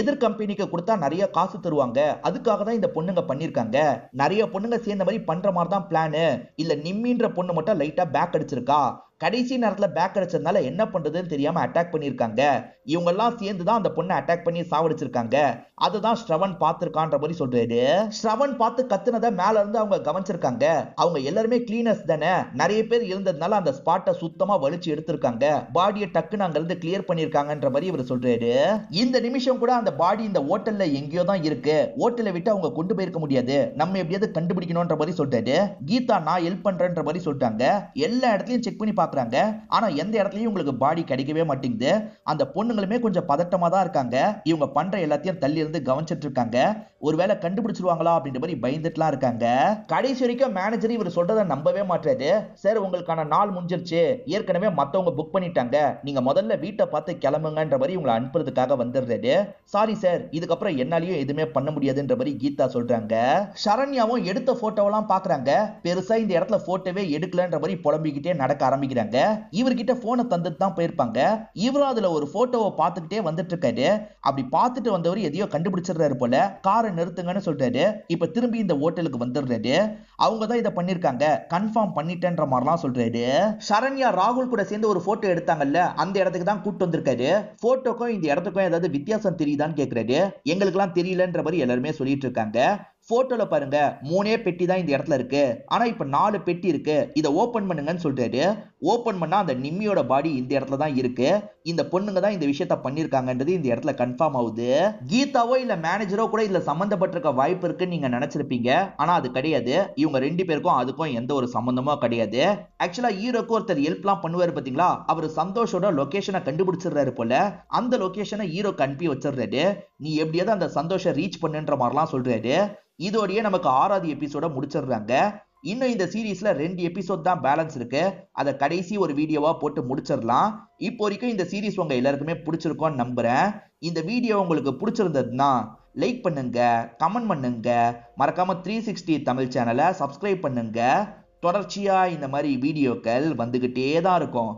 A: எதிர் கம்பெனிக்கு கொடுத்தா நிறைய காசு தருவாங்க, அதுக்காக தான் இந்த பொண்ணுங்க பண்ணிருக்காங்க. நிறைய பொண்ணுங்க சேர்ந்த மாதிரி பண்ற மாதிரி தான் பிளான். இல்ல நிம்மின்ற பொண்ணு மட்டும் லைட்டா பேக் அடிச்சிருக்கா. கடைசி நேரத்துல பேக் அடிச்சதுனால என்ன பண்றதுன்னு தெரியாம அட்டாக் பண்ணிருக்காங்க. இவங்க எல்லாம் சேர்ந்து தான் அந்த பொண்ணை அட்டாக் பண்ணி சாவடிச்சிருக்காங்க. அதுதான் ஸ்ரவன் பார்த்திருக்கான்ற மாதிரி சொல்றாரு. ஸ்ரவன் பார்த்து கத்துனதை மேல இருந்து அவங்க கவனிச்சிருக்காங்க. அவங்க எல்லாருமே கிளீனர்ஸ் தானே, நிறைய பேர் இருந்ததுனால அந்த ஸ்பாட்டை சுத்தமா வலிச்சு எடுத்திருக்காங்க. பாடியை டக்குன்னு அங்க இருந்து கிளியர் பண்ணிருக்காங்கன்ற மாதிரி இவர் சொல்றாரு. இந்த நிமிஷம் கூட அந்த பாடி இந்த ஹோட்டல்ல எங்கேயோ தான் இருக்கு. ஹோட்டலை விட்டு அவங்க கொண்டு போயிருக்க முடியாது, நம்ம எப்படியாவது கண்டுபிடிக்கணும்ன்ற மாதிரி சொல்றாரு. கீதா நான் ஹெல்ப் பண்றேன்ற மாதிரி சொல்றாங்க. எல்லா இடத்துலயும் செக் பண்ணி பாக்குறாங்க. ஆனா எந்த இடத்துலயும் உங்களுக்கு பாடி கிடைக்கவே மாட்டேங்குது. அந்த பொண்ணுங்களுமே கொஞ்சம் பதட்டமா தான் இருக்காங்க. இவங்க பண்ற எல்லாத்தையும் தள்ளி இருந்து கவனிச்சிட்டு இருக்காங்க. ஒருவேளை கண்டுபிடிச்சிருவாங்களா அப்படின்ற மாதிரி பயந்துட்டுலாம் இருக்காங்க. கடைசி வரைக்கும் மேனேஜர் இவர் சொல்றதை நம்பவே மாட்டாரு. சார், உங்களுக்கான நாள் முடிஞ்சிருச்சு, ஏற்கனவே மத்தவங்க புக் பண்ணிட்டாங்க, நீங்க முதல்ல வீட்டை பார்த்து கிளம்புங்கன்ற மாதிரி உங்களை அனுப்புறதுக்காக வந்துடுறாரு. சாரி சார், இதுக்கப்புறம் என்னாலையும் எதுவுமே பண்ண முடியாதுன்ற மாதிரி கீதா சொல்றாங்க. சரண்யாவும் எடுத்த போட்டோவெல்லாம் பாக்குறாங்க. பெருசா இந்த இடத்துல போட்டோவே எடுக்கலன்ற மாதிரி புலம்பிக்கிட்டே நடக்க ஆரம்பிக்கிறாங்க. இவர்கிட்ட போனை தந்துட்டு தான் போயிருப்பாங்க. இவரும் அதுல ஒரு போட்டோவை பார்த்துக்கிட்டே வந்துட்டு இருக்காரு. அப்படி பார்த்துட்டு வந்தவர் எதையோ கண்டுபிடிச்சிடுறாரு போல. காரை நிறுத்துங்கன்னு சொல்றாரு. இப்ப திரும்பி இந்த ஹோட்டலுக்கு வந்துடுறாரு. அவங்க தான் இதை பண்ணிருக்காங்க, கன்ஃபார்ம் பண்ணிட்டேன்ற மாதிரிலாம் சொல்றாரு. சரண்யா ராகுல் கூட சேர்ந்து ஒரு போட்டோ எடுத்தாங்கல்ல, அந்த இடத்துக்கு தான் கூட்டு வந்திருக்காரு. போட்டோக்கும் இந்த இடத்துக்கும் ஏதாவது வித்தியாசம் தெரியுதான்னு கேக்குறாரு. எங்களுக்கு எல்லாம் தெரியலன்ற மாதிரி எல்லாருமே சொல்லிட்டு இருக்காங்க. போட்டோல பாருங்க 3 பெட்டி தான் இந்த இடத்துல இருக்கு, ஆனா இப்ப 4 பெட்டி இருக்கு, இதை ஓபன் பண்ணுங்கன்னு சொல்றாரு. ஓபன் பண்ணா அந்த நிம்மியோட பாடி இந்த இடத்துல தான் இருக்கு. இந்த பொண்ணுங்க தான் இந்த விஷயத்த பண்ணிருக்காங்கன்றது இந்த இடத்துல கன்ஃபார்ம் ஆகுது. கீதாவோ இல்ல மேனேஜரோ கூட இதுல சம்பந்தப்பட்டிருக்க வாய்ப்பு இருக்குன்னு நீங்க நினைச்சிருப்பீங்க, ஆனா அது கிடையாது. இவங்க 2 பேருக்கும் அதுக்கும் எந்த ஒரு சம்பந்தமும் கிடையாது. ஆக்சுவலா ஹீரோக்கு ஒருத்தர் ஹெல்ப்லாம் பண்ணுவாரு பாத்தீங்களா, அவர் சந்தோஷோட லொகேஷனை கண்டுபிடிச்சிடுறாரு போல. அந்த லொகேஷனை ஹீரோக்கு அனுப்பி வச்சிடுறாரு. நீ எப்படியாவது அந்த சந்தோஷம் ரீச் பண்ணுன்ற மாதிரிலாம் சொல்றாரு. இதோடயே நமக்கு 6வது எபிசோட முடிச்சிடுறாங்க. இன்னும் இந்த சீரீஸ்ல 2 எபிசோட் தான் பேலன்ஸ் இருக்கு. அதை கடைசி ஒரு வீடியோவா போட்டு முடிச்சிடலாம். இப்போ வரைக்கும் இந்த சீரீஸ் உங்க எல்லாருக்குமே பிடிச்சிருக்கும்னு நம்புறேன். இந்த வீடியோ உங்களுக்கு பிடிச்சிருந்ததுன்னா லைக் பண்ணுங்க, கமெண்ட் பண்ணுங்க, மறக்காம 360 தமிழ் சேனலை சப்ஸ்கிரைப் பண்ணுங்க. தொடர்ச்சியா இந்த மாதிரி வீடியோக்கள் வந்துகிட்டே தான் இருக்கும்.